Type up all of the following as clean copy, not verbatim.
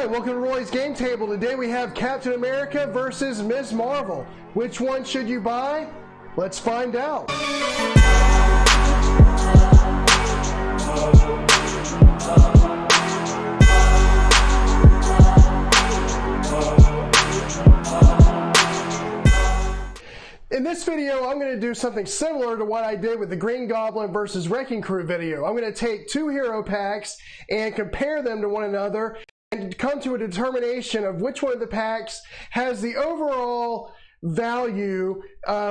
Alright, welcome to Roy's Game Table. Today we have Captain America versus Ms. Marvel. Which one should you buy? Let's find out. In this video, I'm going to do something similar to what I did with the Green Goblin versus Wrecking Crew video. I'm going to take two hero packs and compare them to one another and come to a determination of which one of the packs has the overall value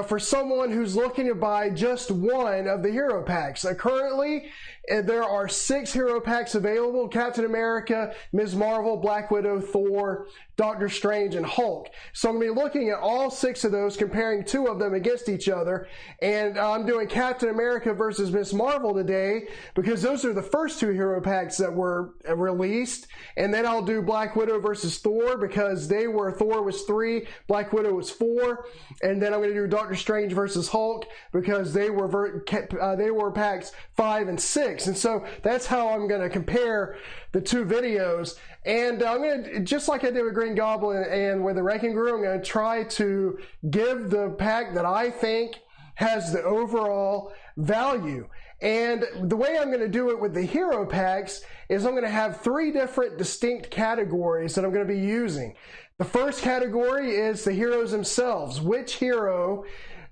for someone who's looking to buy just one of the hero packs. Currently, there are 6 hero packs available: Captain America, Ms. Marvel, Black Widow, Thor, Doctor Strange, and Hulk. So I'm going to be looking at all 6 of those, comparing 2 of them against each other. And I'm doing Captain America versus Ms. Marvel today because those are the first 2 hero packs that were released. And then I'll do Black Widow versus Thor because Thor was 3, Black Widow was 4. And then I'm going to do Doctor Strange versus Hulk because they were packs 5 and 6. And so that's how I'm going to compare the 2 videos. And I'm going to, just like I did with Green Goblin and with the Wrecking Crew, I'm going to try to give the pack that I think has the overall value. And the way I'm going to do it with the hero packs is I'm going to have 3 different distinct categories that I'm going to be using. The first category is the heroes themselves. Which hero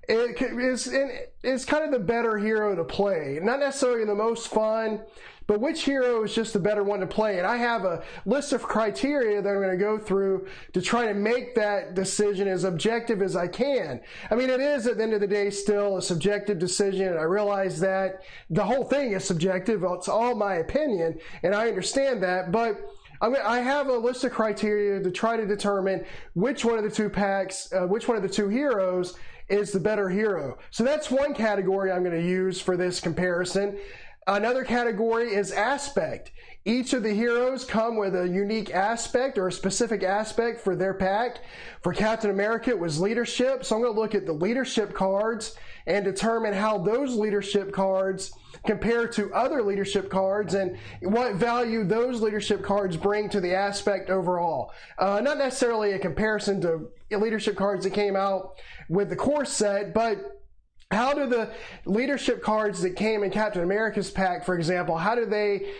is kind of the better hero to play? Not necessarily the most fun, but which hero is just the better one to play? And I have a list of criteria that I'm going to go through to try to make that decision as objective as I can. I mean, it is at the end of the day still a subjective decision, and I realize that the whole thing is subjective. It's all my opinion, and I understand that, but I have a list of criteria to try to determine which one of the 2 packs, which one of the 2 heroes is the better hero. So that's one category I'm going to use for this comparison. Another category is aspect. Each of the heroes come with a unique aspect or a specific aspect for their pack. For Captain America, it was leadership. So I'm going to look at the leadership cards and determine how those leadership cards compare to other leadership cards and what value those leadership cards bring to the aspect overall. Not necessarily a comparison to leadership cards that came out with the core set, but how do the leadership cards that came in Captain America's pack, for example, how do they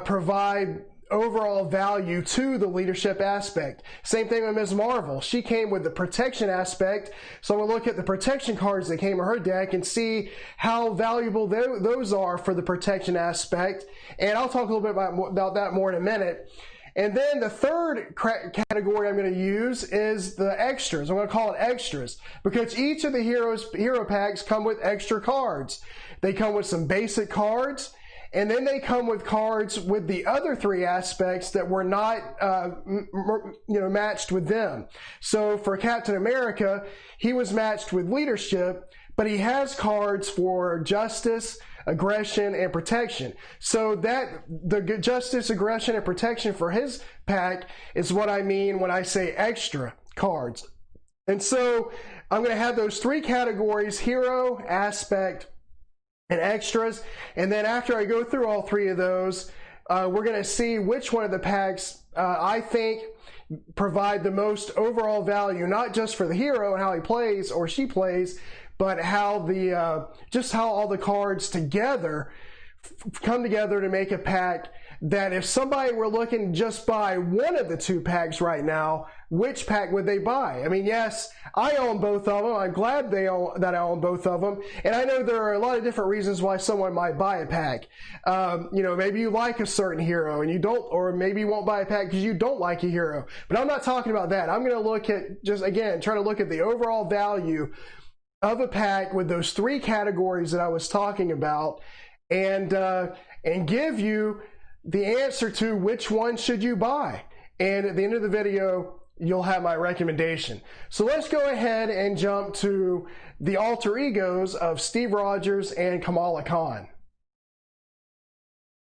provide overall value to the leadership aspect? Same thing with Ms. Marvel. She came with the protection aspect, so I'm going to look at the protection cards that came in her deck and see how valuable those are for the protection aspect, and I'll talk a little bit about that more in a minute. And then the third category I'm going to use is the extras. I'm going to call it extras because each of the hero packs come with extra cards. They come with some basic cards, and then they come with cards with the other 3 aspects that were not matched with them. So for Captain America, he was matched with leadership, but he has cards for justice, aggression, and protection. So that the justice, aggression, and protection for his pack is what I mean when I say extra cards. And so I'm going to have those 3 categories: hero, aspect, and extras. And then after I go through all 3 of those, we're going to see which one of the packs I think provide the most overall value, not just for the hero and how he plays or she plays, but how just how all the cards together come together to make a pack that if somebody were looking to just buy one of the 2 packs right now, which pack would they buy? I mean, yes, I own both of them. I'm glad that I own both of them. And I know there are a lot of different reasons why someone might buy a pack. Maybe you like a certain hero and you don't, or maybe you won't buy a pack because you don't like a hero. But I'm not talking about that. I'm going to look at, just again, try to look at the overall value of a pack with those 3 categories that I was talking about, and give you the answer to which one should you buy. And at the end of the video, you'll have my recommendation. So let's go ahead and jump to the alter egos of Steve Rogers and Kamala Khan.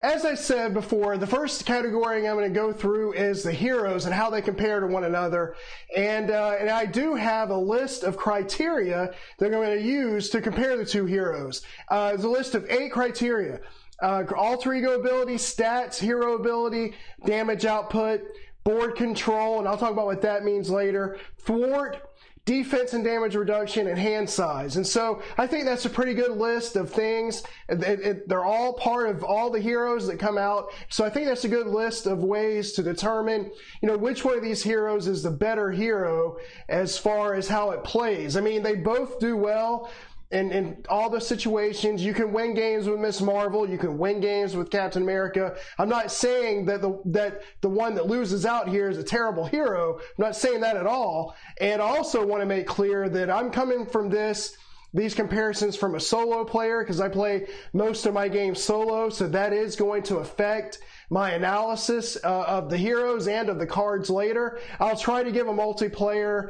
As I said before, the first category I'm going to go through is the heroes and how they compare to one another. And I do have a list of criteria that I'm going to use to compare the 2 heroes. It's a list of 8 criteria. Alter ego ability, stats, hero ability, damage output, board control, and I'll talk about what that means later, thwart, defense and damage reduction, and hand size. And so I think that's a pretty good list of things. They're all part of all the heroes that come out. So I think that's a good list of ways to determine, which one of these heroes is the better hero as far as how it plays. I mean, they both do well in all the situations. You can win games with Ms. Marvel. You can win games with Captain America. I'm not saying that the one that loses out here is a terrible hero. I'm not saying that at all. And I also want to make clear that I'm coming from these comparisons from a solo player, because I play most of my games solo, so that is going to affect my analysis of the heroes and of the cards later. I'll try to give a multiplayer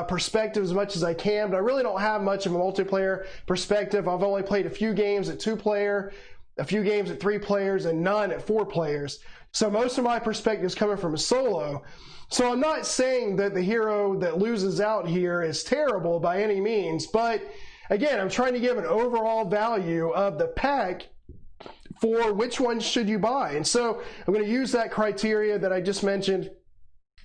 perspective as much as I can, but I really don't have much of a multiplayer perspective. I've only played a few games at 2-player, a few games at 3 players, and none at 4 players. So most of my perspective is coming from a solo. So I'm not saying that the hero that loses out here is terrible by any means, but again, I'm trying to give an overall value of the pack for which one should you buy. And so I'm going to use that criteria that I just mentioned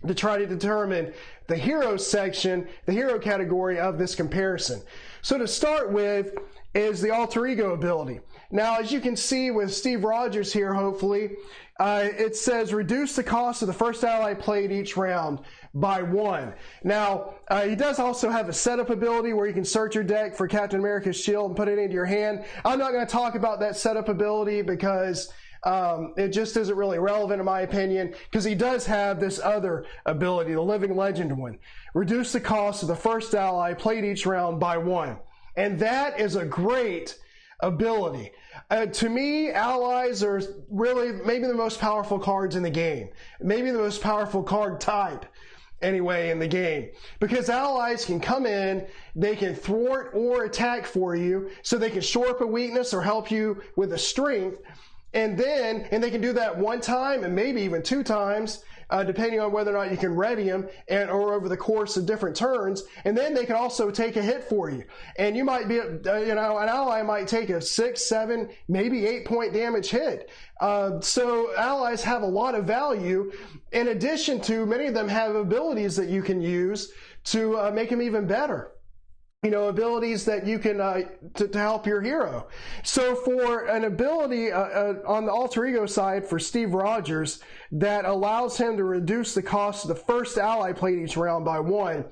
to try to determine the hero section, the hero category of this comparison. So to start with is the alter ego ability. Now, as you can see with Steve Rogers here, hopefully, it says reduce the cost of the first ally played each round by 1. Now, he does also have a setup ability where you can search your deck for Captain America's shield and put it into your hand. I'm not going to talk about that setup ability because it just isn't really relevant in my opinion, because he does have this other ability, the Living Legend one. Reduce the cost of the first ally played each round by 1. And that is a great ability. To me, allies are really maybe the most powerful cards in the game. Maybe the most powerful card type anyway in the game, because allies can come in, they can thwart or attack for you, so they can shore up a weakness or help you with a strength, and they can do that 1 time and maybe even 2 times, depending on whether or not you can ready them or over the course of different turns. And then they can also take a hit for you, and you might be an ally might take a 6, 7, maybe 8 point damage hit. So allies have a lot of value. In addition to, many of them have abilities that you can use to make them even better. Abilities that you can to help your hero. So for an ability on the alter ego side for Steve Rogers that allows him to reduce the cost of the first ally played each round by 1,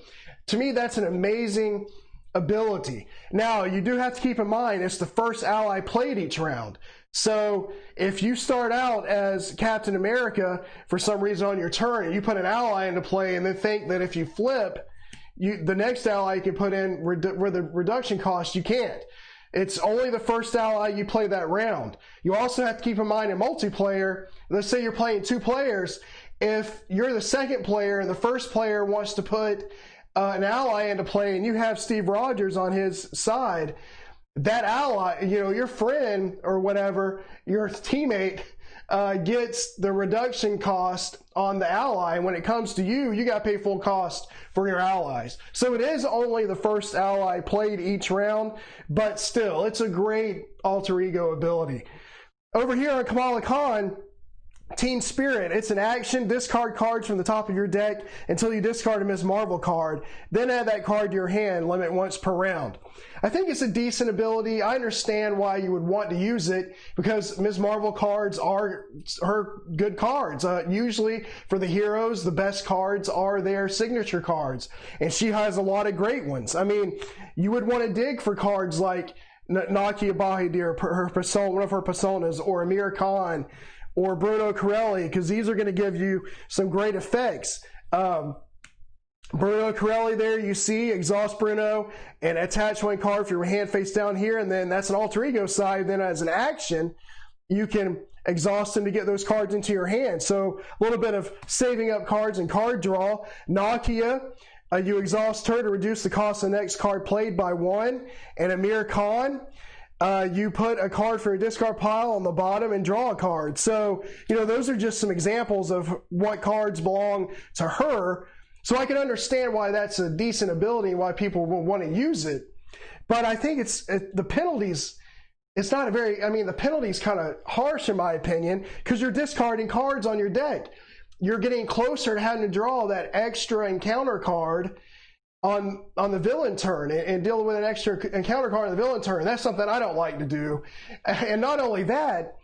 to me that's an amazing ability. Now, you do have to keep in mind it's the first ally played each round. So if you start out as Captain America for some reason on your turn and you put an ally into play and then think that if you flip, the next ally you can put in where the reduction cost, you can't. It's only the first ally you play that round. You also have to keep in mind in multiplayer, let's say you're playing 2 players, if you're the second player and the first player wants to put an ally into play and you have Steve Rogers on his side, that ally, your friend or whatever, your teammate, gets the reduction cost on the ally. When it comes to you, you got to pay full cost for your allies. So it is only the first ally played each round, but still, it's a great alter ego ability. Over here on Kamala Khan, Teen Spirit, it's an action. Discard cards from the top of your deck until you discard a Ms. Marvel card. Then add that card to your hand, limit once per round. I think it's a decent ability. I understand why you would want to use it, because Ms. Marvel cards are her good cards. Usually for the heroes, the best cards are their signature cards, and she has a lot of great ones. I mean, you would want to dig for cards like Nakia Bahadir, one of her personas, or Amir Khan, or Bruno Corelli, because these are going to give you some great effects. Bruno Corelli there, you see, exhaust Bruno, and attach 1 card for your hand face down here, and then that's an alter ego side. Then as an action, you can exhaust him to get those cards into your hand. So a little bit of saving up cards and card draw. Nakia, you exhaust her to reduce the cost of the next card played by 1. And Amir Khan, you put a card from your discard pile on the bottom and draw a card. So, those are just some examples of what cards belong to her. So I can understand why that's a decent ability and why people will want to use it. But I think the penalties, the penalty's kind of harsh in my opinion, because you're discarding cards on your deck. you're getting closer to having to draw that extra encounter card on the villain turn and deal with an extra encounter card on the villain turn. That's something I don't like to do. And not only that,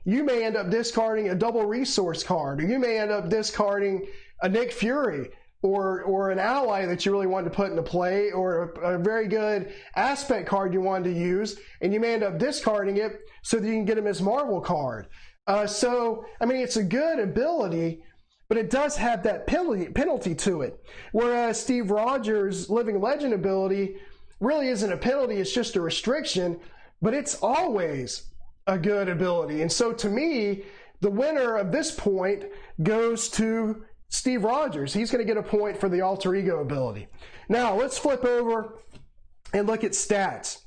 you may end up discarding a double resource card, or you may end up discarding a Nick Fury or an ally that you really wanted to put into play, or a very good aspect card you wanted to use, and you may end up discarding it so that you can get a Ms. Marvel card. So, I mean, it's a good ability, but it does have that penalty to it. Whereas Steve Rogers' Living Legend ability really isn't a penalty, it's just a restriction, but it's always a good ability. And so to me, the winner of this point goes to Steve Rogers. He's going to get a point for the alter ego ability. Now, let's flip over and look at stats.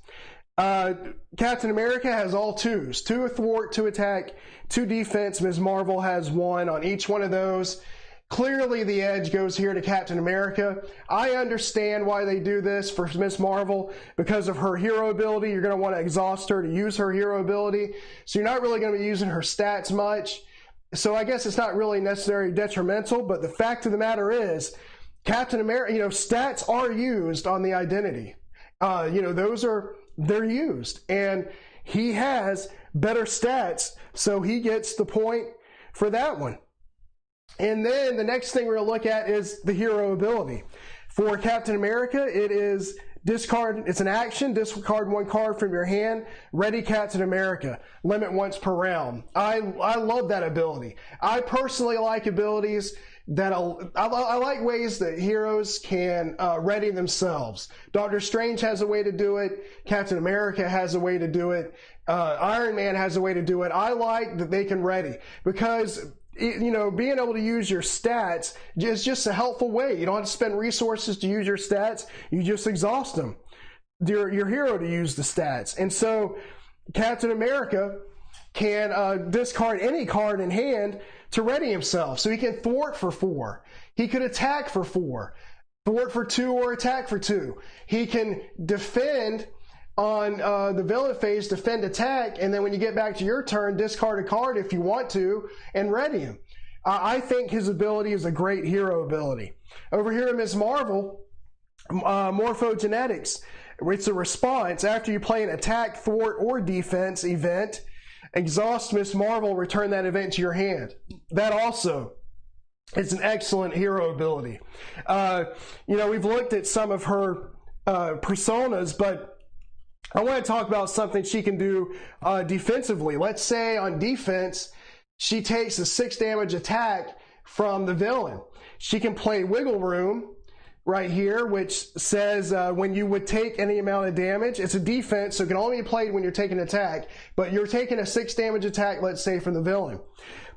Captain America has all 2s, 2 thwart, 2 attack, 2 defense. Ms. Marvel has 1 on each one of those. Clearly the edge goes here to Captain America. I understand why they do this for Ms. Marvel, because of her hero ability. You're going to want to exhaust her to use her hero ability, so you're not really going to be using her stats much. So I guess it's not really necessarily detrimental, but the fact of the matter is, Captain America, stats are used on the identity. They're used, and he has better stats, so he gets the point for that one. And then the next thing we're going to look at is the hero ability. For Captain America, it is discard, it's an action, discard 1 card from your hand, ready Captain America, limit once per round. I love that ability. I personally like abilities that I like ways that heroes can ready themselves. Doctor Strange has a way to do it. Captain America has a way to do it. Iron Man has a way to do it. I like that they can ready, because being able to use your stats is just a helpful way. You don't have to spend resources to use your stats. You just exhaust them. Your hero to use the stats. And so Captain America can discard any card in hand to ready himself. So he can thwart for 4. He could attack for 4. Thwart for 2 or attack for 2. He can defend on the villain phase, defend attack, and then when you get back to your turn, discard a card if you want to, and ready him. I think his ability is a great hero ability. Over here in Ms. Marvel, Morphogenetics, it's a response. After you play an attack, thwart, or defense event, exhaust Ms. Marvel, return that event to your hand. That also is an excellent hero ability. We've looked at some of her personas, but I want to talk about something she can do defensively. Let's say on defense, she takes a 6 damage attack from the villain. She can play Wiggle Room right here, which says when you would take any amount of damage, it's a defense, so it can only be played when you're taking an attack, but you're taking a 6 damage attack, let's say, from the villain.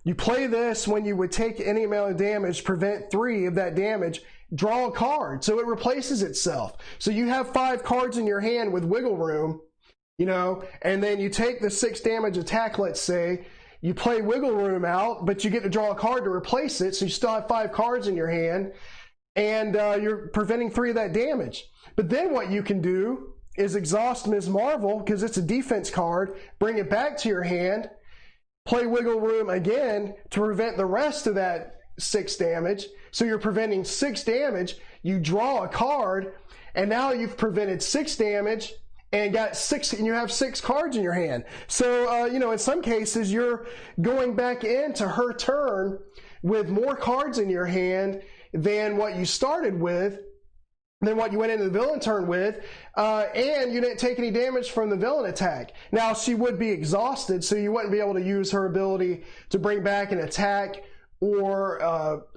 You play this when you would take any amount of damage, prevent 3 of that damage, draw a card, so it replaces itself. So you have 5 cards in your hand with Wiggle Room, and then you take the 6 damage attack, let's say, you play Wiggle Room out, but you get to draw a card to replace it, so you still have 5 cards in your hand, and you're preventing 3 of that damage. But then what you can do is exhaust Ms. Marvel, because it's a defense card, bring it back to your hand, play Wiggle Room again to prevent the rest of that 6 damage. So you're preventing 6 damage, you draw a card, and now you've prevented 6 damage and you have 6 cards in your hand. So, in some cases, you're going back into her turn with more cards in your hand than what you started with, than what you went into the villain turn with, and you didn't take any damage from the villain attack. Now, she would be exhausted, so you wouldn't be able to use her ability to bring back an attack or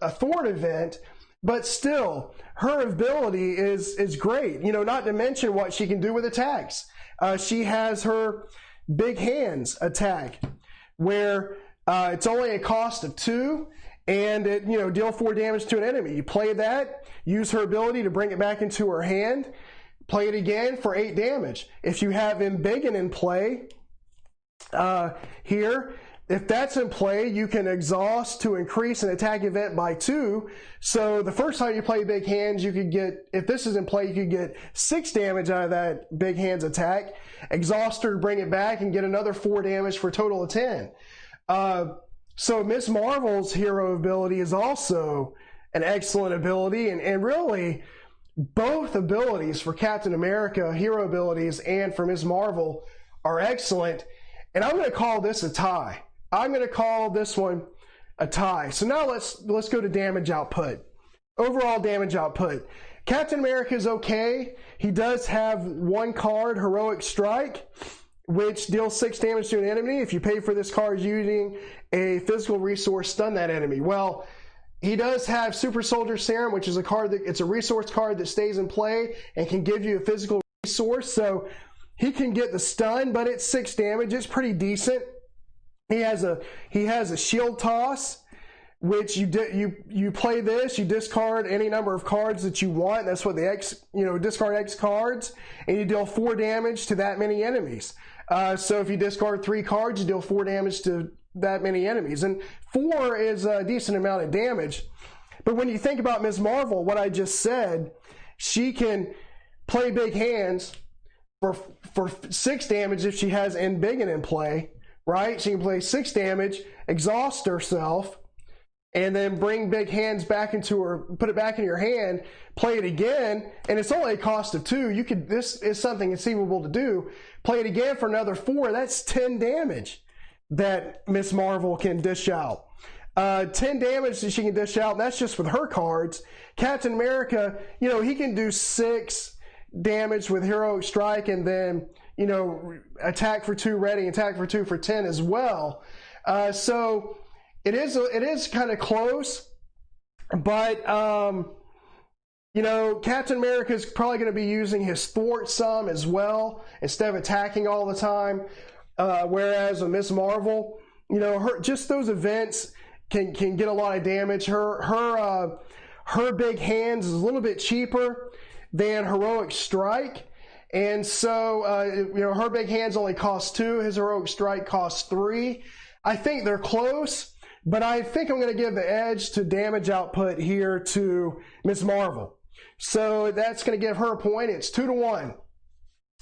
a thwart event, but still, her ability is great. Not to mention what she can do with attacks. She has her Big Hands attack, where it's only a cost of 2, and it deal 4 damage to an enemy. You play that, use her ability to bring it back into her hand, play it again for 8 damage. If you have Embiggen in play here, if that's in play, you can exhaust to increase an attack event by 2. So the first time you play Big Hands, you could get, if this is in play, you could get 6 damage out of that Big Hands attack. Exhaust her to bring it back and get another 4 damage for a total of 10. So Ms. Marvel's hero ability is also an excellent ability, and really both abilities for Captain America, hero abilities, and for Ms. Marvel are excellent. And I'm going to call this a tie. I'm going to call this one a tie. So now let's go to damage output. Overall damage output. Captain America is okay. He does have one card, Heroic Strike, which deals 6 damage to an enemy. If you pay for this card using a physical resource, stun that enemy. Well, he does have Super Soldier Serum, which is it's a resource card that stays in play and can give you a physical resource. So he can get the stun, but it's 6 damage. It's pretty decent. He has a shield toss, which you play this, you discard any number of cards that you want. That's what the discard X cards, and you deal 4 damage to that many enemies. So if you discard 3 cards, you deal 4 damage to that many enemies, and 4 is a decent amount of damage. But when you think about Ms. Marvel, what I just said, she can play big hands for 6 damage if she has Embiggen in play, right? She can play 6 damage, exhaust herself, and then bring big hands back into her, put it back in your hand, play it again, and it's only a cost of 2. This is something conceivable to do. Play it again for another 4. That's 10 damage that Ms. Marvel can dish out. 10 damage that she can dish out, and that's just with her cards. Captain America, he can do 6 damage with Heroic Strike, and then, attack for 2 ready, attack for 2 for 10 as well. So it is kind of close, but Captain America is probably going to be using his thwart some as well instead of attacking all the time. Whereas with Ms. Marvel, just those events can get a lot of damage. Her big hands is a little bit cheaper than Heroic Strike, and so her big hands only cost 2. His Heroic Strike costs 3. I think they're close, but I think I'm going to give the edge to damage output here to Ms. Marvel. So that's going to give her a point. It's 2-1.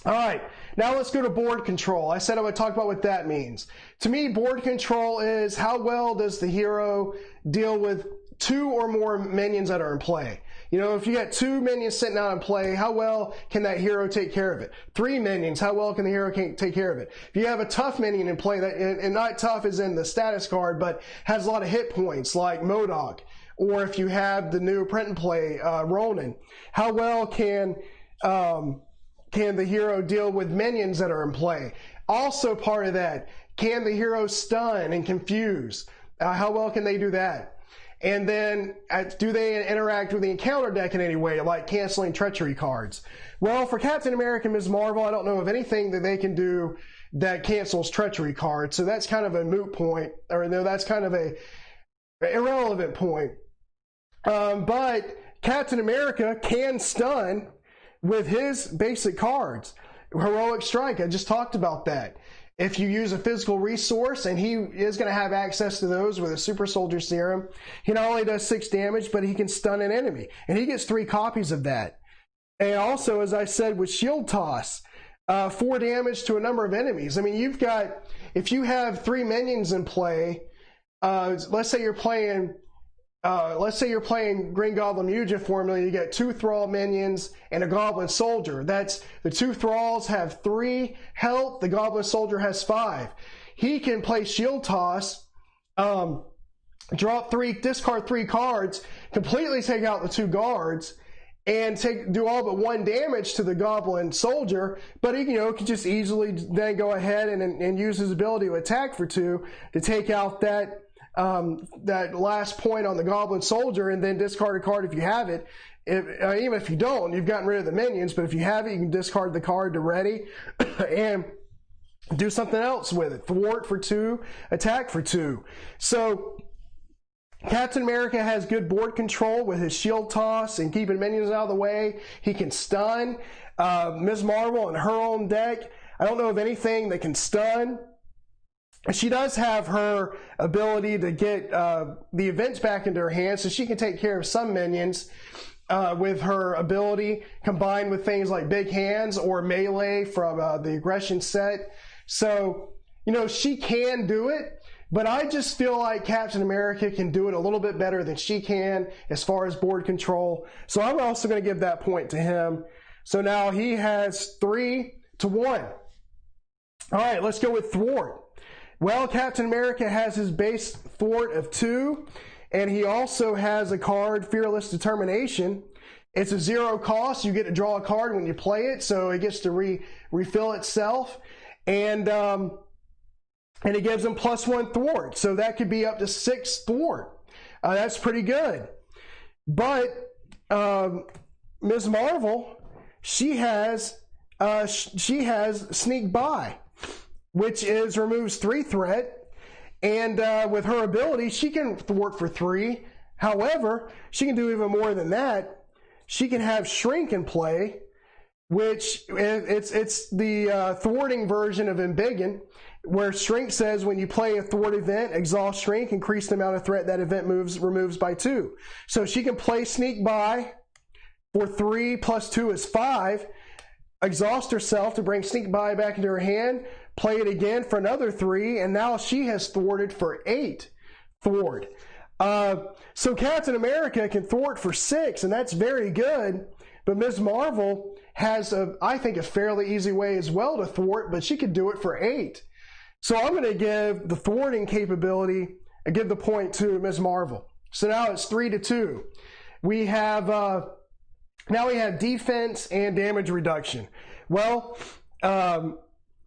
All right, now let's go to board control. I said I would talk about what that means. To me, board control is how well does the hero deal with 2 or more minions that are in play. If you got 2 minions sitting out in play, how well can that hero take care of it? 3 minions, how well can the hero take care of it? If you have a tough minion in play, and not tough as in the status card, but has a lot of hit points like MODOK, or if you have the new print and play Ronin, how well can the hero deal with minions that are in play? Also part of that, can the hero stun and confuse? How well can they do that? And then do they interact with the encounter deck in any way, like canceling treachery cards? Well, for Captain America and Ms. Marvel, I don't know of anything that they can do that cancels treachery cards. So that's kind of a moot point, or no, that's kind of a irrelevant point. But Captain America can stun with his basic cards. Heroic Strike, I just talked about that. If you use a physical resource, and he is going to have access to those with a Super Soldier Serum, he not only does 6 damage, but he can stun an enemy. And he gets 3 copies of that. And also, as I said, with Shield Toss, 4 damage to a number of enemies. I mean, if you have 3 minions in play, let's say you're playing Green Goblin Muja formula, you get 2 Thrall minions and a Goblin Soldier. That's the 2 Thralls have 3 health, the Goblin Soldier has 5. He can play Shield Toss, discard 3 cards, completely take out the 2 guards, and do all but 1 damage to the Goblin Soldier, but he can just easily then go ahead and use his ability to attack for 2 to take out that last point on the Goblin Soldier, and then discard a card if you have it. Even if you don't, you've gotten rid of the minions, but if you have it, you can discard the card to ready and do something else with it. Thwart for 2, attack for 2. So Captain America has good board control with his shield toss and keeping minions out of the way. He can stun. Ms. Marvel and her own deck, I don't know of anything that can stun. She does have her ability to get the events back into her hands, so she can take care of some minions with her ability, combined with things like Big Hands or Melee from the Aggression set. So, she can do it, but I just feel like Captain America can do it a little bit better than she can as far as board control. So I'm also going to give that point to him. So now he has 3-1. All right, let's go with thwart. Well, Captain America has his base thwart of 2, and he also has a card, Fearless Determination. It's a 0 cost. You get to draw a card when you play it, so it gets to refill itself. And it gives him +1 thwart, so that could be up to 6 thwart. That's pretty good. But Ms. Marvel, she has sneak by, which removes 3 threat, and with her ability, she can thwart for 3. However, she can do even more than that. She can have shrink in play, which it's the thwarting version of embiggen, where shrink says when you play a thwart event, exhaust shrink, increase the amount of threat that event removes by 2. So she can play sneak by for 3 + 2 is 5, exhaust herself to bring sneak by back into her hand, play it again for another 3, and now she has thwarted for 8 thwart. So Captain America can thwart for 6, and that's very good. But Ms. Marvel has, I think, a fairly easy way as well to thwart, but she could do it for 8. So I'm going to give the thwarting capability, I give the point to Ms. Marvel. So now it's 3-2. We have now we have defense and damage reduction. Well,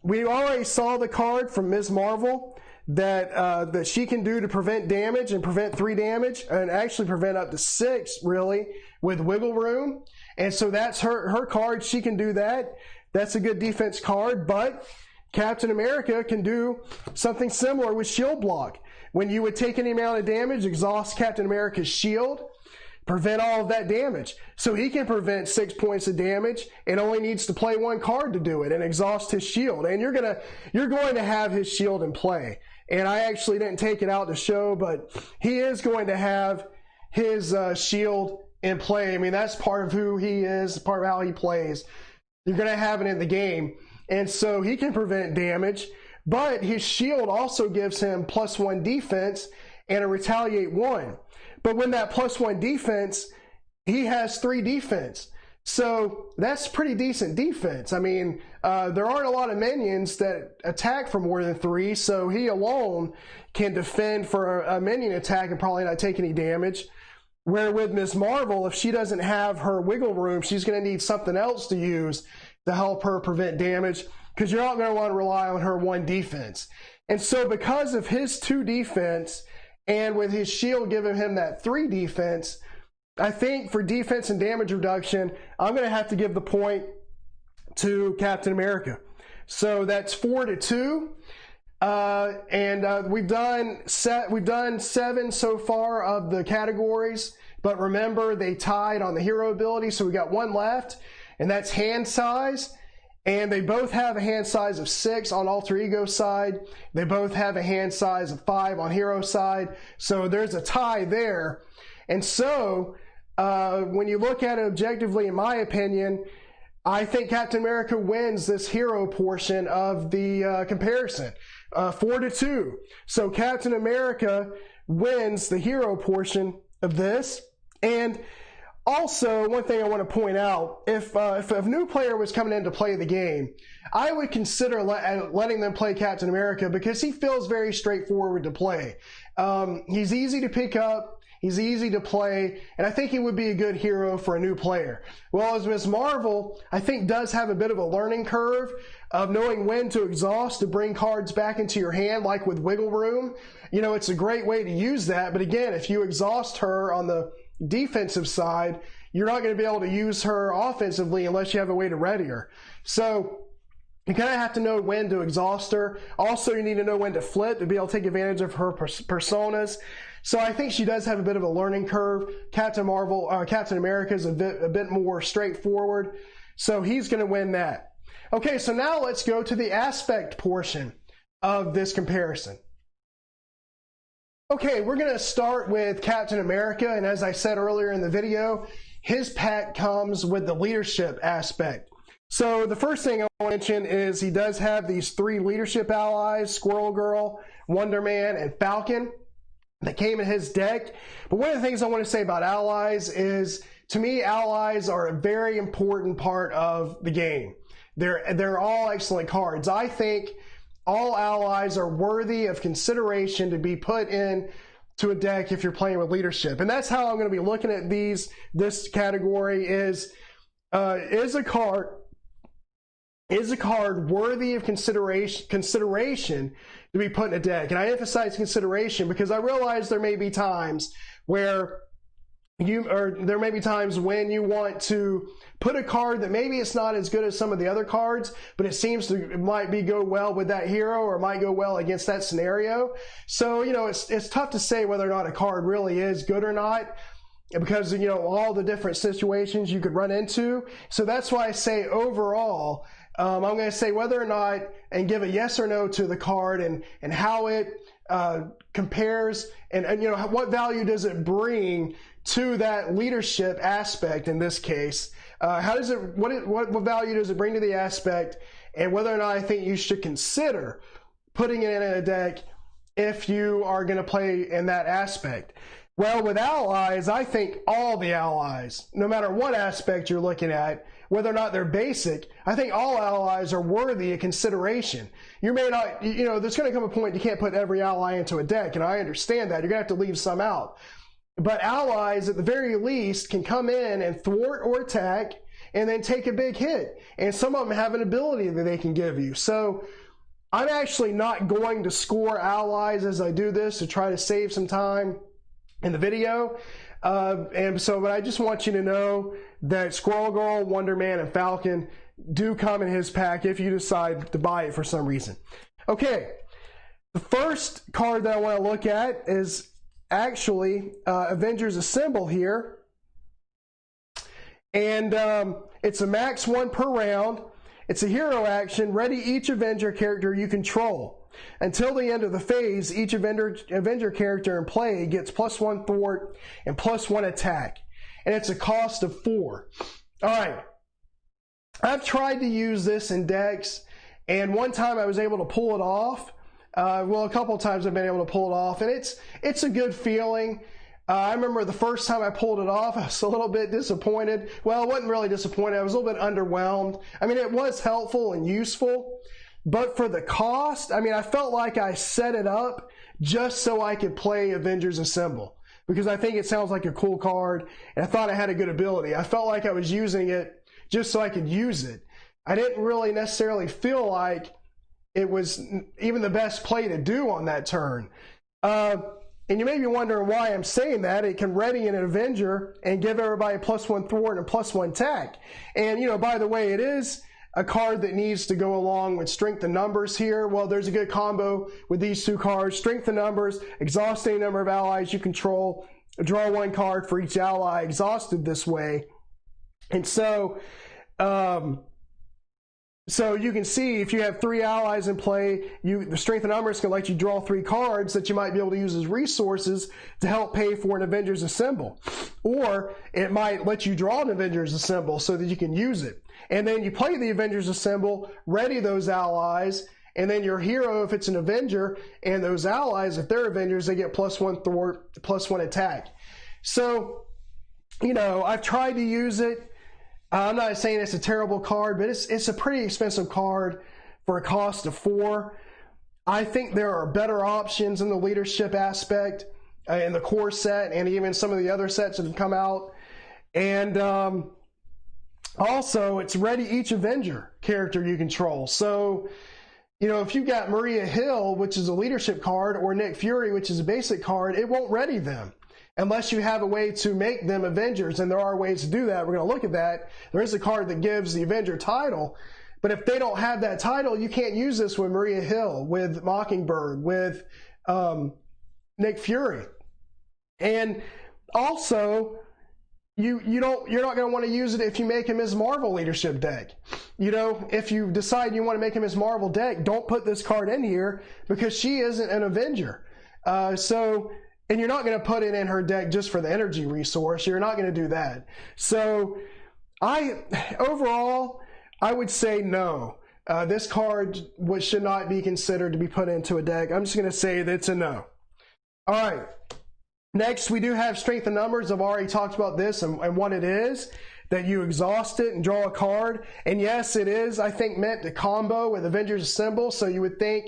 we already saw the card from Ms. Marvel that she can do to prevent damage and prevent 3 damage, and actually prevent up to 6 really with wiggle room. And so that's her card. She can do that. That's a good defense card. But Captain America can do something similar with shield block. When you would take any amount of damage, exhaust Captain America's shield, prevent all of that damage. So he can prevent 6 points of damage and only needs to play 1 card to do it and exhaust his shield. And you're going to have his shield in play. And I actually didn't take it out to show, but he is going to have his shield in play. I mean, that's part of who he is, part of how he plays. You're going to have it in the game. And so he can prevent damage, but his shield also gives him +1 defense and a retaliate 1. But when that +1 defense, he has 3 defense. So that's pretty decent defense. I mean, there aren't a lot of minions that attack for more than 3, so he alone can defend for a minion attack and probably not take any damage. Where with Ms. Marvel, if she doesn't have her wiggle room, she's going to need something else to use to help her prevent damage, because you're not going to want to rely on her 1 defense. And so because of his 2 defense, and with his shield giving him that 3 defense, I think for defense and damage reduction, I'm going to have to give the point to Captain America. So that's 4-2. And we've done 7 so far of the categories, but remember they tied on the hero ability, so we got 1 left, and that's hand size. And they both have a hand size of 6 on alter ego side. They both have a hand size of 5 on hero side. So there's a tie there. And so when you look at it objectively, in my opinion, I think Captain America wins this hero portion of the comparison, 4-2. So Captain America wins the hero portion of this. And also, one thing I want to point out, if a new player was coming in to play the game, I would consider letting them play Captain America, because he feels very straightforward to play. He's easy to pick up. He's easy to play, and I think he would be a good hero for a new player. Well, as Ms. Marvel, I think does have a bit of a learning curve of knowing when to exhaust to bring cards back into your hand, like with wiggle room. You know, it's a great way to use that, but again, if you exhaust her on the defensive side, you're not going to be able to use her offensively unless you have a way to ready her. So you kind of have to know when to exhaust her. Also, you need to know when to flip to be able to take advantage of her personas. So I think she does have a bit of a learning curve. Captain America is a bit more straightforward. So he's going to win that. Okay, so now let's go to the aspect portion of this comparison. Okay, we're going to start with Captain America, and as I said earlier in the video, his pack comes with the leadership aspect. So the first thing I want to mention is he does have these 3 leadership allies, Squirrel Girl, Wonder Man, and Falcon, that came in his deck. But one of the things I want to say about allies is, to me, allies are a very important part of the game. They're all excellent cards. I think all allies are worthy of consideration to be put in to a deck if you're playing with leadership. And that's how I'm going to be looking at this category is a card worthy of consideration to be put in a deck? And I emphasize consideration because I realize there may be times where there may be times when you want to put a card that maybe it's not as good as some of the other cards, but it might go well with that hero, or it might go well against that scenario. So, it's tough to say whether or not a card really is good or not, because, all the different situations you could run into. So that's why I say overall, I'm going to say whether or not, and give a yes or no to the card, and how it compares, and what value does it bring to that leadership aspect in this case. What value does it bring to the aspect, and whether or not I think you should consider putting it in a deck if you are going to play in that aspect. Well, with allies, I think all the allies, no matter what aspect you're looking at, whether or not they're basic, I think all allies are worthy of consideration. You may not, there's going to come a point you can't put every ally into a deck, and I understand that. You're going to have to leave some out. But allies, at the very least, can come in and thwart or attack and then take a big hit. And some of them have an ability that they can give you. So I'm actually not going to score allies as I do this to try to save some time in the video. But I just want you to know that Squirrel Girl, Wonder Man, and Falcon do come in his pack if you decide to buy it for some reason. Okay, the first card that I want to look at is actually Avengers Assemble here. And it's a max 1 per round. It's a hero action. Ready each Avenger character you control. Until the end of the phase, each Avenger character in play gets +1 thwart and +1 attack. And it's a cost of 4. Alright. I've tried to use this in decks, and one time I was able to pull it off. A couple of times I've been able to pull it off, and it's a good feeling. I remember the first time I pulled it off, I was a little bit disappointed. Well, I wasn't really disappointed. I was a little bit underwhelmed. I mean, it was helpful and useful, but for the cost, I felt like I set it up just so I could play Avengers Assemble, because I think it sounds like a cool card, and I thought it had a good ability. I felt like I was using it just so I could use it. I didn't really necessarily feel like it was even the best play to do on that turn. And you may be wondering why I'm saying that. It can ready an Avenger and give everybody +1 thwart and +1 attack. And, by the way, it is a card that needs to go along with Strength in Numbers here. Well, there's a good combo with these 2 cards. Strength in Numbers, exhaust any number of allies you control. Draw 1 card for each ally exhausted this way. And so you can see if you have 3 allies in play, the Strength in Numbers can let you draw 3 cards that you might be able to use as resources to help pay for an Avengers Assemble. Or it might let you draw an Avengers Assemble so that you can use it. And then you play the Avengers Assemble, ready those allies, and then your hero, if it's an Avenger, and those allies, if they're Avengers, they get +1 thwart, +1 attack. So, I've tried to use it. I'm not saying it's a terrible card, but it's a pretty expensive card for a cost of 4. I think there are better options in the leadership aspect, in the core set, and even some of the other sets that have come out. And also, it's ready each Avenger character you control. So, if you've got Maria Hill, which is a leadership card, or Nick Fury, which is a basic card, it won't ready them unless you have a way to make them Avengers, and there are ways to do that. We're going to look at that. There is a card that gives the Avenger title, but if they don't have that title, you can't use this with Maria Hill, with Mockingbird, with Nick Fury. And also, you're not going to want to use it if you make a Ms. Marvel leadership deck. If you decide you want to make a Ms. Marvel deck, don't put this card in here because she isn't an Avenger. And you're not going to put it in her deck just for the energy resource. You're not going to do that. So overall, I would say no. This card should not be considered to be put into a deck. I'm just going to say that it's a no. All right. Next, we do have Strength of Numbers. I've already talked about this and what it is, that you exhaust it and draw a card. And yes, it is, I think, meant to combo with Avengers Assemble. So you would think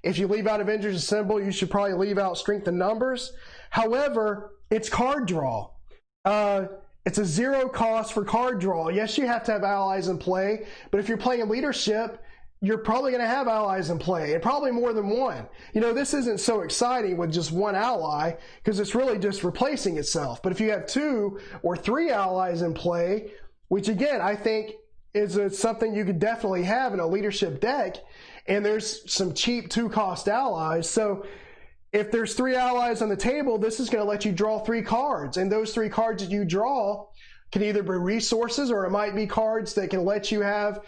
if you leave out Avengers Assemble, you should probably leave out Strength of Numbers. However, it's card draw. It's a 0 cost for card draw. Yes, you have to have allies in play, but if you're playing leadership, you're probably going to have allies in play, and probably more than one. You know, this isn't so exciting with just one ally, because it's really just replacing itself. But if you have 2 or 3 allies in play, which again, I think is something you could definitely have in a leadership deck, and there's some cheap 2-cost allies. So if there's 3 allies on the table, this is going to let you draw 3 cards. And those 3 cards that you draw can either be resources, or it might be cards that can let you have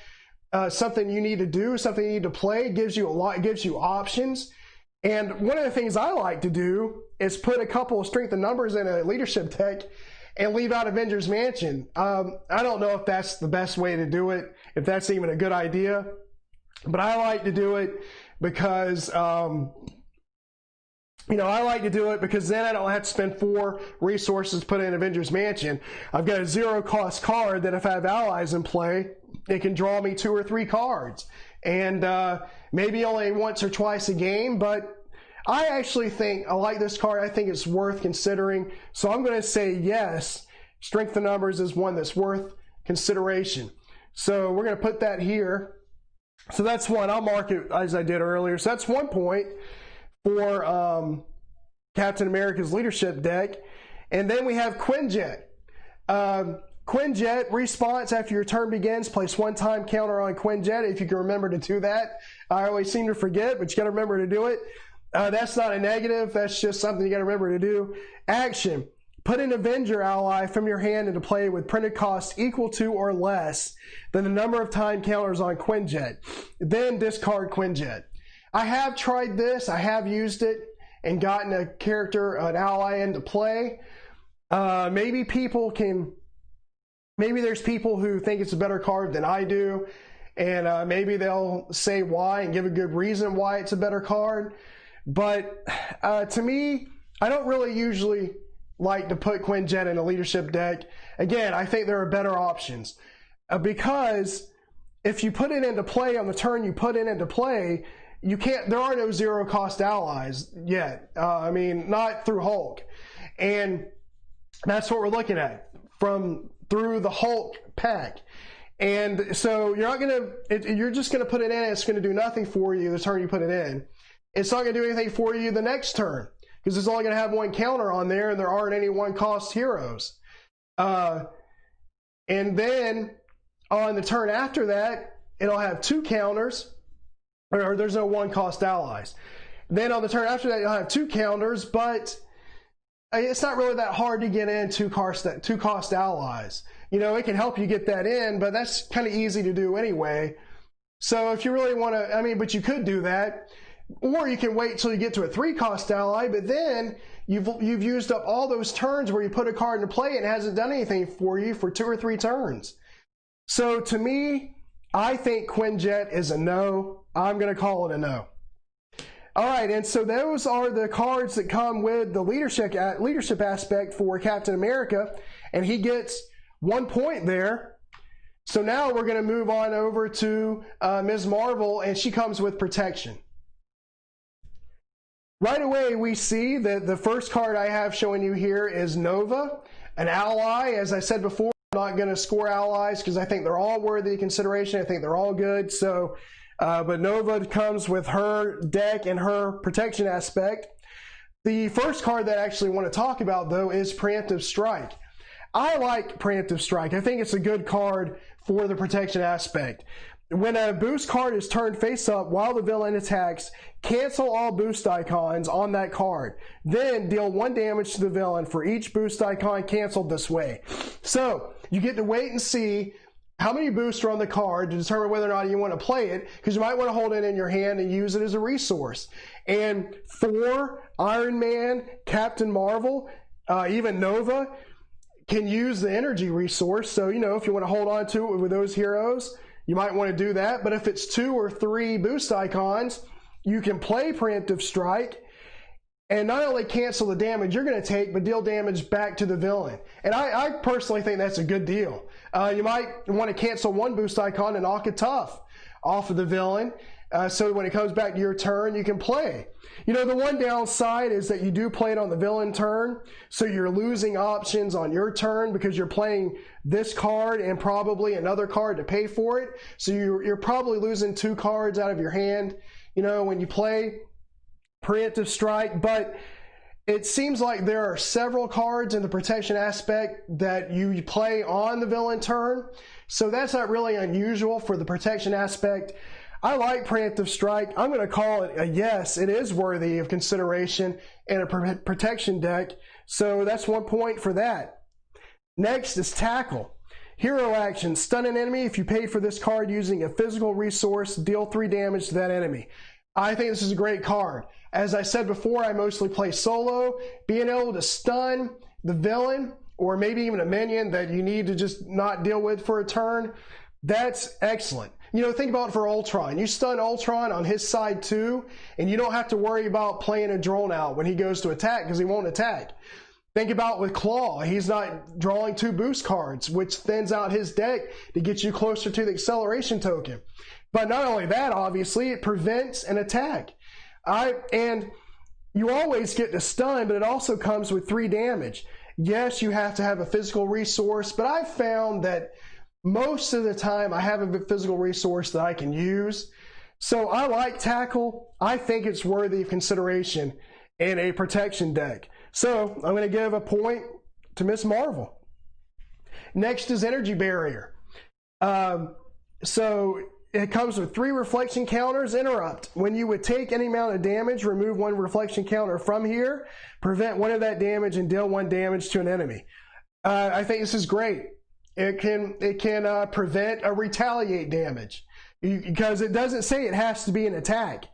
something you need to do, something you need to play. It gives you gives you options. And one of the things I like to do is put a couple of Strength of Numbers in a leadership deck and leave out Avengers Mansion. I don't know if that's the best way to do it, if that's even a good idea, but I like to do it because I like to do it because then I don't have to spend 4 resources to put in Avengers Mansion. I've got a 0-cost card that if I have allies in play, it can draw me 2 or 3 cards. And maybe only once or twice a game, but I actually think I like this card. I think it's worth considering. So I'm going to say yes, Strength of Numbers is one that's worth consideration. So we're going to put that here. So that's one. I'll mark it as I did earlier. So that's 1 point for Captain America's leadership deck. And then we have Quinjet. Quinjet, response after your turn begins, place 1 time counter on Quinjet, if you can remember to do that. I always seem to forget, but you got to remember to do it. That's not a negative, that's just something you got to remember to do. Action, put an Avenger ally from your hand into play with printed cost equal to or less than the number of time counters on Quinjet. Then discard Quinjet. I have tried this, I have used it and gotten a character, an ally into play. Maybe there's people who think it's a better card than I do, and maybe they'll say why and give a good reason why it's a better card. But to me, I don't really usually like to put Quinjet in a leadership deck. Again, I think there are better options. Because if you put it into play on the turn you put it into play, there are no 0-cost allies yet. Not through Hulk. And that's what we're looking at through the Hulk pack. And so you're just going to put it in, it's going to do nothing for you the turn you put it in. It's not going to do anything for you the next turn, because it's only going to have 1 counter on there, and there aren't any 1-cost heroes. And then on the turn after that, it'll have 2 counters, or there's no 1-cost allies. Then on the turn after that, you'll have 2 counters, but it's not really that hard to get in 2-cost allies. It can help you get that in, but that's kind of easy to do anyway. So if you really want to, but you could do that, or you can wait till you get to a 3-cost ally, but then you've used up all those turns where you put a card into play and it hasn't done anything for you for 2 or 3 turns. So to me, I think Quinjet is a no. I'm going to call it a no. All right, and so those are the cards that come with the leadership aspect for Captain America, and he gets 1 point there. So now we're going to move on over to Ms. Marvel, and she comes with protection. Right away, we see that the first card I have showing you here is Nova, an ally. As I said before, I'm not going to score allies because I think they're all worthy of consideration. I think they're all good. So, but Nova comes with her deck and her protection aspect. The first card that I actually want to talk about, though, is Preemptive Strike. I like Preemptive Strike. I think it's a good card for the protection aspect. When a boost card is turned face up while the villain attacks, cancel all boost icons on that card. Then deal 1 damage to the villain for each boost icon canceled this way. So you get to wait and see how many boosts are on the card to determine whether or not you want to play it, because you might want to hold it in your hand and use it as a resource. And Thor, Iron Man, Captain Marvel, even Nova can use the energy resource. So, if you want to hold on to it with those heroes, you might want to do that. But if it's 2 or 3 boost icons, you can play Preemptive Strike and not only cancel the damage you're going to take, but deal damage back to the villain. And I personally think that's a good deal. You might want to cancel 1 boost icon and knock a tough off of the villain, so when it comes back to your turn, you can play. You know, the one downside is that you do play it on the villain turn, so you're losing options on your turn because you're playing this card and probably another card to pay for it. So you're probably losing 2 cards out of your hand, you know, when you play Preemptive Strike. But it seems like there are several cards in the protection aspect that you play on the villain turn, so that's not really unusual for the protection aspect. I like Preemptive Strike. I'm going to call it a yes. It is worthy of consideration in a protection deck, so that's 1 point for that. Next is Tackle. Hero action, stun an enemy. If you pay for this card using a physical resource, deal 3 damage to that enemy. I think this is a great card. As I said before, I mostly play solo. Being able to stun the villain, or maybe even a minion that you need to just not deal with for a turn, that's excellent. You know, think about it for Ultron. You stun Ultron on his side too, and you don't have to worry about playing a drone out when he goes to attack because he won't attack. Think about with Claw. He's not drawing 2 boost cards, which thins out his deck to get you closer to the acceleration token. But not only that, obviously, it prevents an attack. And you always get to stun, but it also comes with 3 damage. Yes, you have to have a physical resource, but I've found that most of the time I have a physical resource that I can use. So I like Tackle. I think it's worthy of consideration in a protection deck. So I'm going to give a point to Ms. Marvel. Next is Energy Barrier. So it comes with 3 reflection counters. Interrupt. When you would take any amount of damage, remove 1 reflection counter from here, prevent 1 of that damage, and deal 1 damage to an enemy. I think this is great. It can prevent a retaliate damage because it doesn't say it has to be an attack.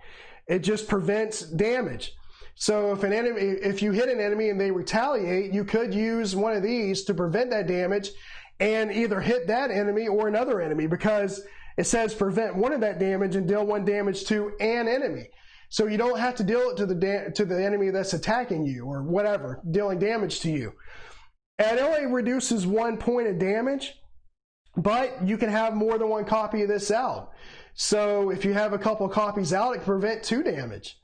It just prevents damage. So if you hit an enemy and they retaliate, you could use one of these to prevent that damage and either hit that enemy or another enemy, because it says prevent 1 of that damage and deal 1 damage to an enemy. So you don't have to deal it to the enemy that's attacking you or whatever, dealing damage to you. And it only reduces 1 point of damage, but you can have more than 1 copy of this out. So if you have a couple of copies out, it can prevent 2 damage.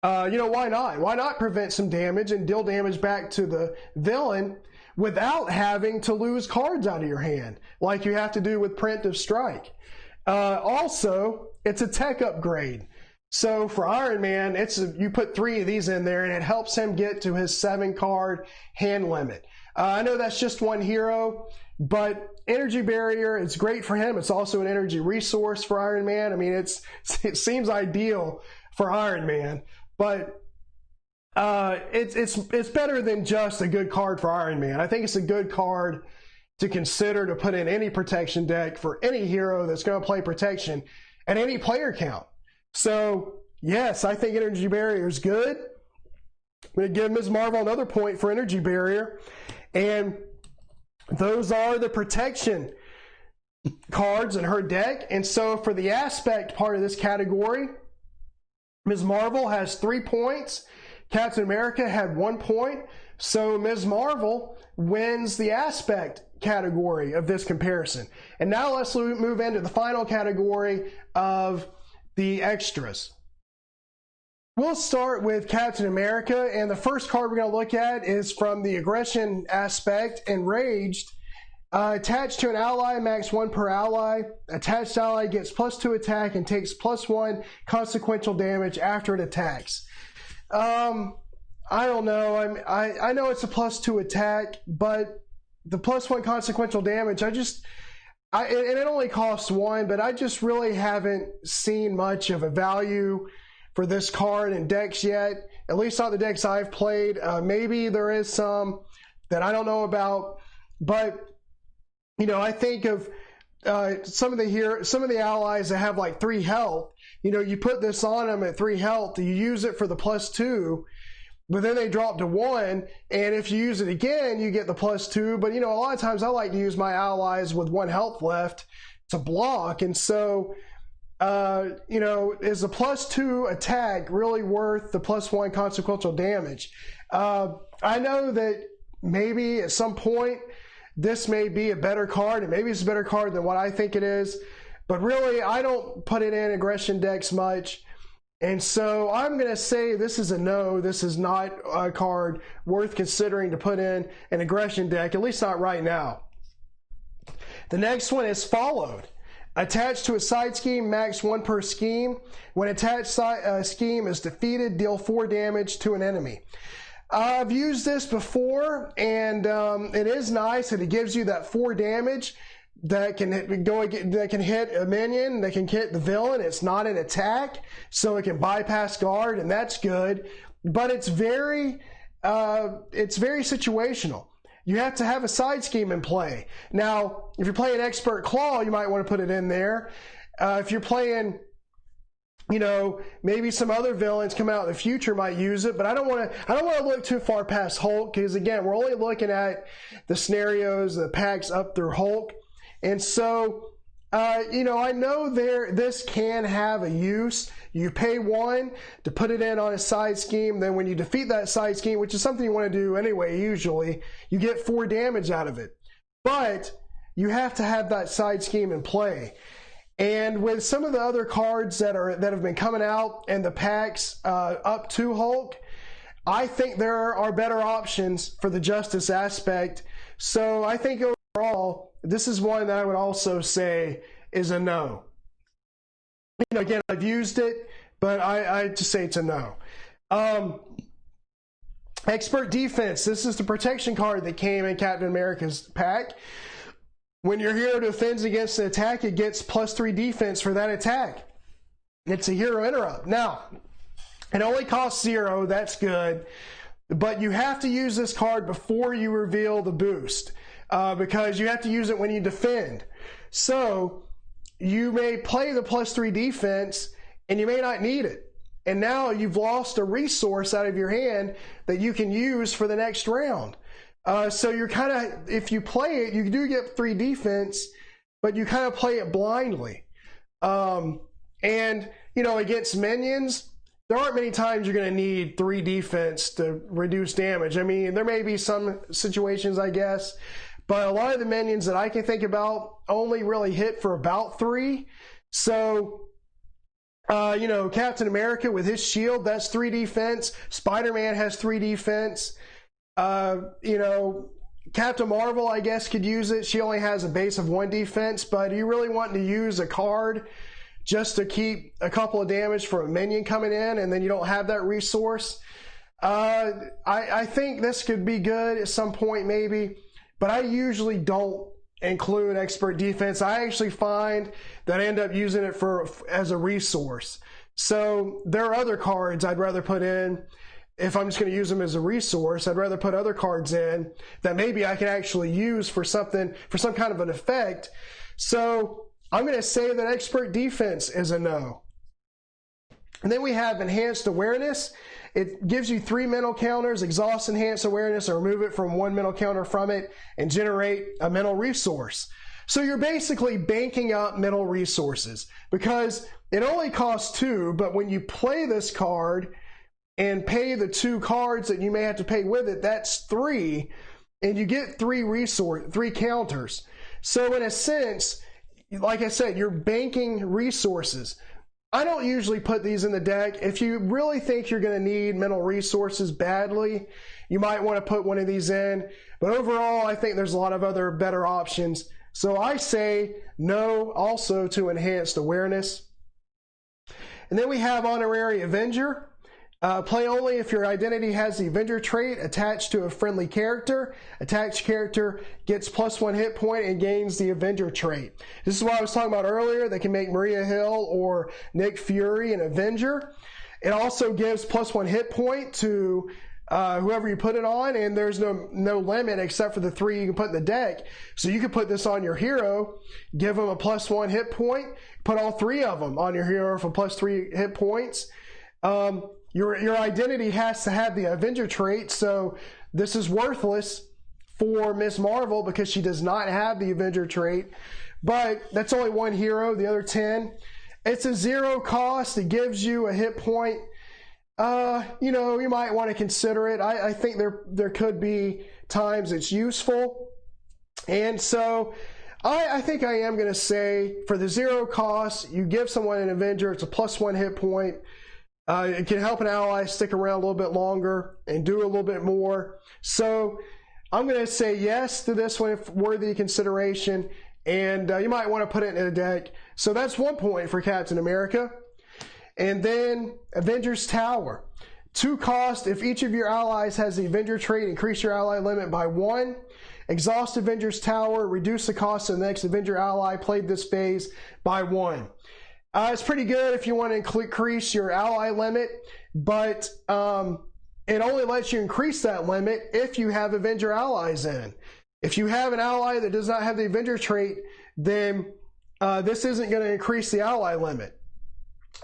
You know, why not? Why not prevent some damage and deal damage back to the villain without having to lose cards out of your hand, like you have to do with Preemptive Strike? Also, it's a tech upgrade. So for Iron Man, you put 3 of these in there and it helps him get to his 7 card hand limit. I know that's just 1 hero, but Energy Barrier is great for him. It's also an energy resource for Iron Man. I mean, it seems ideal for Iron Man, but it's better than just a good card for Iron Man. I think it's a good card to consider to put in any protection deck for any hero that's going to play protection at any player count. So yes, I think Energy Barrier is good. I'm going to give Ms. Marvel another point for Energy Barrier. And those are the protection cards in her deck. And so for the aspect part of this category, Ms. Marvel has 3 points. Captain America had 1 point. So Ms. Marvel wins the aspect category of this comparison. And now let's move into the final category of the extras. We'll start with Captain America, and the first card we're going to look at is from the aggression aspect, Enraged. Attached to an ally, max 1 per ally. Attached ally gets +2 attack and takes +1 consequential damage after it attacks. I don't know. I know it's a +2 attack, but the +1 consequential damage, and it only costs 1, but I just really haven't seen much of a value for this card in decks yet, at least not the decks I've played. Maybe there is some that I don't know about, but you know, I think of some of the allies that have like 3 health. You know, you put this on them at 3 health, you use it for the +2, but then they drop to 1, and if you use it again, you get the +2. But you know, a lot of times I like to use my allies with 1 health left to block. And so, you know, is the +2 attack really worth the +1 consequential damage? I know that maybe at some point this may be a better card, and maybe it's a better card than what I think it is, but really I don't put it in aggression decks much. And so I'm going to say this is a no. This is not a card worth considering to put in an aggression deck, at least not right now. The next one is Followed. Attached to a side scheme, max 1 per scheme. When attached scheme is defeated, deal 4 damage to an enemy. I've used this before, and it is nice, and it gives you that 4 damage that can hit a minion, that can hit the villain. It's not an attack, so it can bypass guard, and that's good. But it's very situational. You have to have a side scheme in play. Now, if you're playing Expert Claw, you might want to put it in there. If you're playing, you know, maybe some other villains coming out in the future might use it, but I don't want to look too far past Hulk, because again, we're only looking at the scenarios, the packs up through Hulk. And so, you know, I know this can have a use. You pay 1 to put it in on a side scheme. Then when you defeat that side scheme, which is something you want to do anyway, usually, you get 4 damage out of it. But you have to have that side scheme in play. And with some of the other cards that have been coming out in the packs up to Hulk, I think there are better options for the justice aspect. So I think overall, this is one that I would also say is a no. You know, again, I've used it, but I just say it's a no. Expert Defense. This is the protection card that came in Captain America's pack. When your hero defends against an attack, it gets +3 defense for that attack. It's a hero interrupt. Now, it only costs 0. That's good. But you have to use this card before you reveal the boost. Because you have to use it when you defend. So you may play the +3 defense and you may not need it. And now you've lost a resource out of your hand that you can use for the next round. So you're kind of, if you play it, you do get 3 defense, but you kind of play it blindly. And, you know, against minions, there aren't many times you're going to need 3 defense to reduce damage. I mean, there may be some situations, I guess, but a lot of the minions that I can think about only really hit for about 3. So, you know, Captain America with his shield, that's 3 defense. Spider-Man has 3 defense. You know, Captain Marvel, I guess, could use it. She only has a base of 1 defense, but you really want to use a card just to keep a couple of damage for a minion coming in, and then you don't have that resource. I think this could be good at some point, maybe. But I usually don't include Expert Defense. I actually find that I end up using it as a resource. So there are other cards I'd rather put in. If I'm just going to use them as a resource, I'd rather put other cards in that maybe I can actually use for something, for some kind of an effect. So I'm going to say that Expert Defense is a no. And then we have Enhanced Awareness. It gives you 3 mental counters, exhaust Enhanced Awareness, or remove it from 1 mental counter from it, and generate a mental resource. So you're basically banking up mental resources, because it only costs 2, but when you play this card and pay the 2 cards that you may have to pay with it, that's 3, and you get 3 counters. So in a sense, like I said, you're banking resources. I don't usually put these in the deck. If you really think you're going to need mental resources badly, you might want to put one of these in. But overall, I think there's a lot of other better options. So I say no also to Enhanced Awareness. And then we have Honorary Avenger. Play only if your identity has the Avenger trait attached to a friendly character. Attached character gets +1 hit point and gains the Avenger trait. This is what I was talking about earlier. They can make Maria Hill or Nick Fury an Avenger. It also gives +1 hit point to whoever you put it on, and there's no limit except for the 3 you can put in the deck. So you can put this on your hero, give them a +1 hit point, put all 3 of them on your hero for +3 hit points. Your identity has to have the Avenger trait, so this is worthless for Ms. Marvel because she does not have the Avenger trait, but that's only one hero, the other 10. It's a 0 cost. It gives you a hit point. You know, you might want to consider it. I think there could be times it's useful. And so I think I am going to say for the 0 cost, you give someone an Avenger, it's a +1 hit point. It can help an ally stick around a little bit longer and do a little bit more. So I'm going to say yes to this one, worthy of consideration. And you might want to put it in a deck. So that's 1 point for Captain America. And then Avengers Tower. 2 cost. If each of your allies has the Avenger trait, increase your ally limit by 1. Exhaust Avengers Tower. Reduce the cost of the next Avenger ally played this phase by 1. It's pretty good if you want to increase your ally limit, but it only lets you increase that limit if you have Avenger allies in. If you have an ally that does not have the Avenger trait, then this isn't going to increase the ally limit.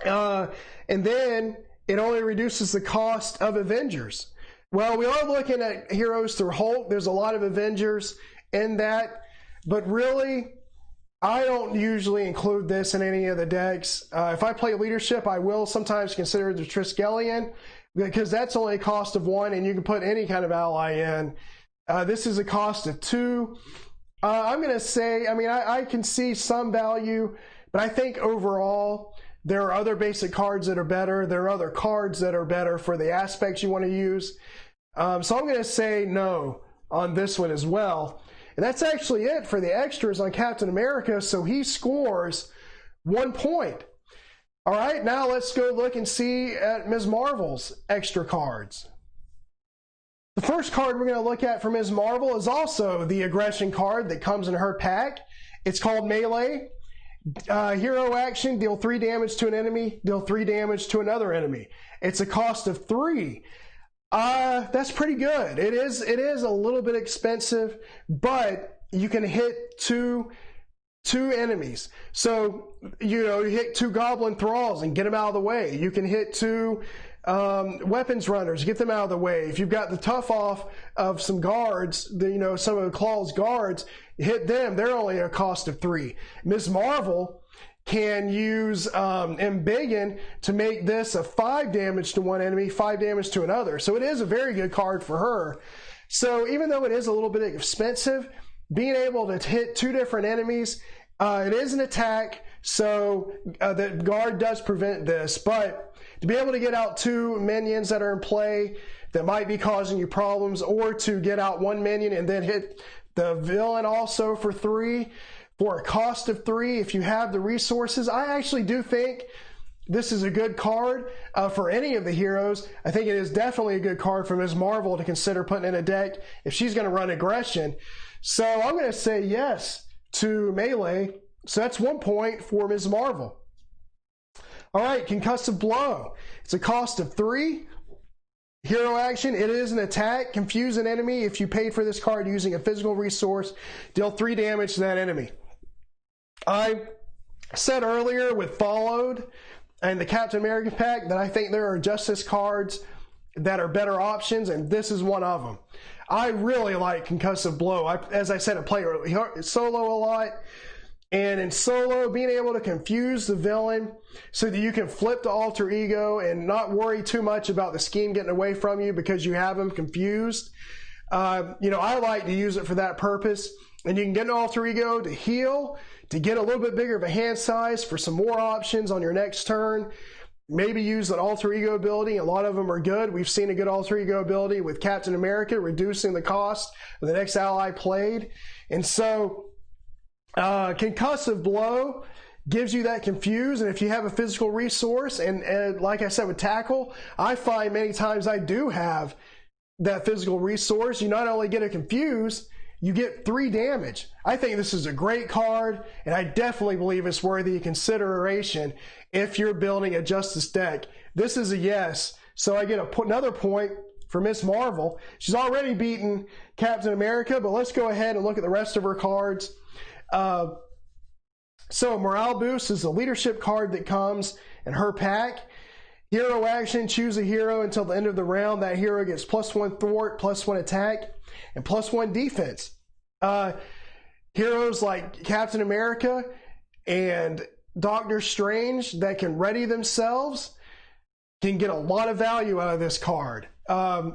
And then it only reduces the cost of Avengers. Well, we are looking at heroes through Hulk. There's a lot of Avengers in that, but really, I don't usually include this in any of the decks. If I play leadership, I will sometimes consider the Triskelion because that's only a cost of 1 and you can put any kind of ally in. This is a cost of 2. I'm going to say, I mean, I can see some value, but I think overall there are other basic cards that are better. There are other cards that are better for the aspects you want to use. So I'm going to say no on this one as well. And that's actually it for the extras on Captain America. So he scores 1 point. All right, now let's go look and see at Ms. Marvel's extra cards. The first card we're going to look at for Ms. Marvel is also the aggression card that comes in her pack. It's called Melee. Hero action, deal 3 damage to an enemy, deal 3 damage to another enemy. It's a cost of 3. That's pretty good. It is a little bit expensive, but you can hit two enemies. So, you know, you hit 2 goblin thralls and get them out of the way. You can hit 2 weapons runners, get them out of the way. If you've got the tough off of some guards, you know, some of the Claw's guards, hit them. They're only a cost of 3. Ms. Marvel can use Embiggen to make this a 5 damage to one enemy, 5 damage to another. So it is a very good card for her. So even though it is a little bit expensive, being able to hit 2 different enemies, it is an attack, so the guard does prevent this. But to be able to get out 2 minions that are in play that might be causing you problems, or to get out 1 minion and then hit the villain also for 3, for a cost of 3, if you have the resources, I actually do think this is a good card for any of the heroes. I think it is definitely a good card for Ms. Marvel to consider putting in a deck if she's going to run aggression. So I'm going to say yes to Melee. So that's 1 point for Ms. Marvel. All right, Concussive Blow. It's a cost of 3. Hero action, it is an attack. Confuse an enemy. If you paid for this card using a physical resource, deal 3 damage to that enemy. I said earlier with Followed and the Captain America pack that I think there are Justice cards that are better options, and this is one of them. I really like Concussive Blow. As I said, I play solo a lot. And in solo, being able to confuse the villain so that you can flip to alter ego and not worry too much about the scheme getting away from you because you have them confused. You know, I like to use it for that purpose. And you can get an alter ego to heal, to get a little bit bigger of a hand size for some more options on your next turn. Maybe use an alter ego ability. A lot of them are good. We've seen a good alter ego ability with Captain America, reducing the cost of the next ally played. And so Concussive Blow gives you that confuse, and if you have a physical resource, and like I said with Tackle, I find many times I do have that physical resource, you not only get a confuse, you get 3 damage. I think this is a great card, and I definitely believe it's worthy of consideration if you're building a Justice deck. This is a yes, so I get another point for Ms. Marvel. She's already beaten Captain America, but let's go ahead and look at the rest of her cards. So Morale Boost is a leadership card that comes in her pack. Hero action, choose a hero until the end of the round. That hero gets +1 thwart, +1 attack, and +1 defense. Heroes like Captain America and Doctor Strange that can ready themselves can get a lot of value out of this card.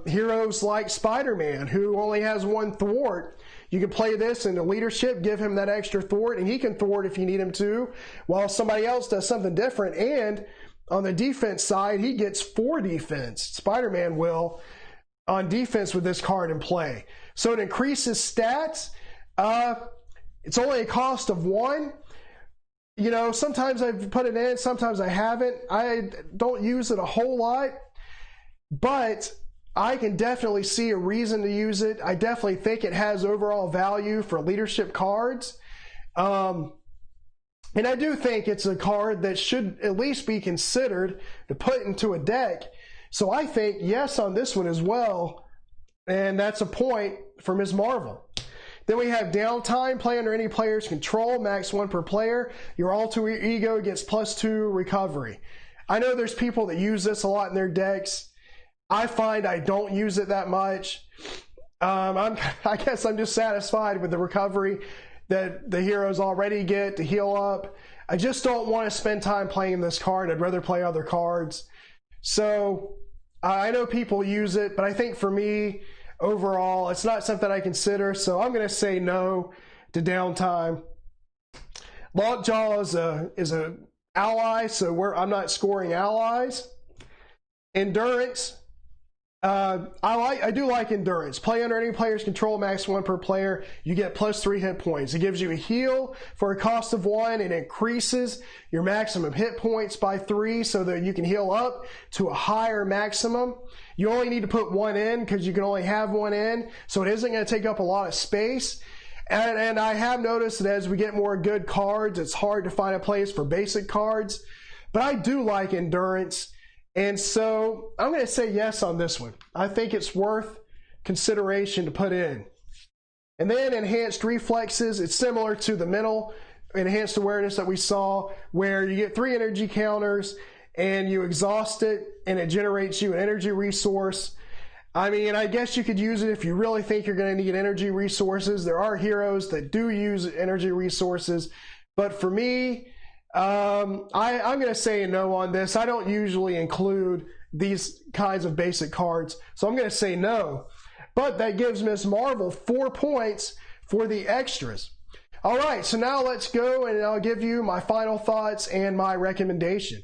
Heroes like Spider-Man, who only has 1 thwart, you can play this into leadership, give him that extra thwart, and he can thwart if you need him to, while somebody else does something different. And on the defense side, he gets 4 defense. Spider-Man will on defense with this card in play. So it increases stats. It's only a cost of 1. You know, sometimes I've put it in, sometimes I haven't. I don't use it a whole lot, but I can definitely see a reason to use it. I definitely think it has overall value for leadership cards. And I do think it's a card that should at least be considered to put into a deck. So I think yes on this one as well. And that's a point for Ms. Marvel. Then we have downtime, play under any player's control, max 1 per player. Your alter ego gets +2 recovery. I know there's people that use this a lot in their decks. I find I don't use it that much. I guess I'm just satisfied with the recovery that the heroes already get to heal up. I just don't want to spend time playing this card. I'd rather play other cards. So I know people use it, but I think for me, overall, it's not something I consider, so I'm going to say no to downtime. Lockjaw is a ally, so I'm not scoring allies. Endurance. I do like endurance. Play under any player's control, max 1 per player. You get +3 hit points. It gives you a heal for a cost of 1 and increases your maximum hit points by 3 so that you can heal up to a higher maximum. You only need to put 1 in because you can only have 1 in, so it isn't going to take up a lot of space. And I have noticed that as we get more good cards, it's hard to find a place for basic cards. But I do like endurance. And so I'm going to say yes on this one. I think it's worth consideration to put in. And then enhanced reflexes. It's similar to the mental enhanced awareness that we saw, where you get 3 energy counters and you exhaust it and it generates you an energy resource. I mean, I guess you could use it if you really think you're going to need energy resources. There are heroes that do use energy resources. But for me, I'm going to say no on this. I don't usually include these kinds of basic cards, so I'm going to say no. But that gives Ms. Marvel 4 points for the extras. All right, so now let's go and I'll give you my final thoughts and my recommendation.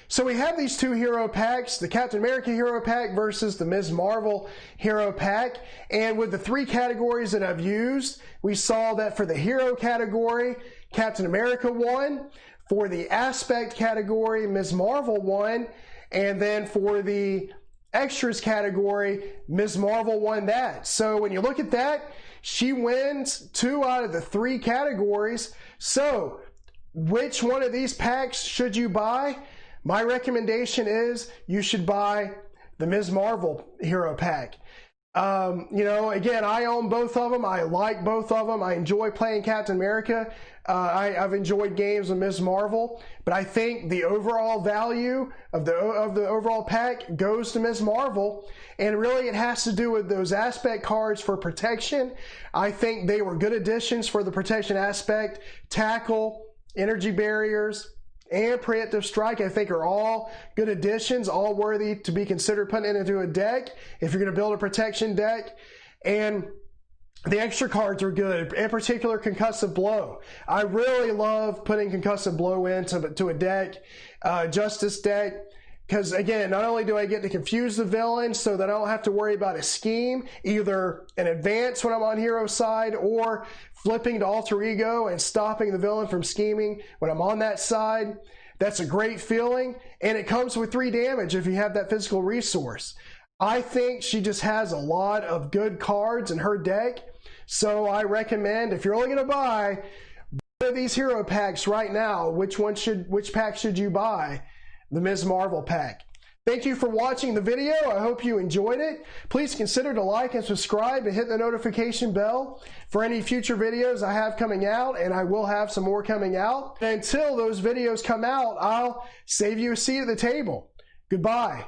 So we have these 2 hero packs, the Captain America hero pack versus the Ms. Marvel hero pack. And with the 3 categories that I've used, we saw that for the hero category, Captain America won. For the aspect category, Ms. Marvel won. And then for the extras category, Ms. Marvel won that. So when you look at that, she wins 2 out of the 3 categories. So which one of these packs should you buy? My recommendation is you should buy the Ms. Marvel hero pack. You know, again, I own both of them. I like both of them. I enjoy playing Captain America. I've enjoyed games with Ms. Marvel, but I think the overall value of the overall pack goes to Ms. Marvel, and really it has to do with those aspect cards for protection. I think they were good additions for the protection aspect. Tackle, energy barriers, and preemptive strike, I think, are all good additions, all worthy to be considered putting into a deck if you're going to build a protection deck. And the extra cards are good, in particular concussive blow. I really love putting concussive blow into a deck, justice deck, because again, not only do I get to confuse the villain so that I don't have to worry about a scheme, either in advance when I'm on hero side or flipping to alter ego and stopping the villain from scheming when I'm on that side. That's a great feeling, and it comes with 3 damage if you have that physical resource. I think she just has a lot of good cards in her deck, so I recommend, if you're only going to buy one of these hero packs right now, which pack should you buy? The Ms. Marvel pack. Thank you for watching the video. I hope you enjoyed it. Please consider to like and subscribe and hit the notification bell for any future videos I have coming out, and I will have some more coming out. And until those videos come out, I'll save you a seat at the table. Goodbye.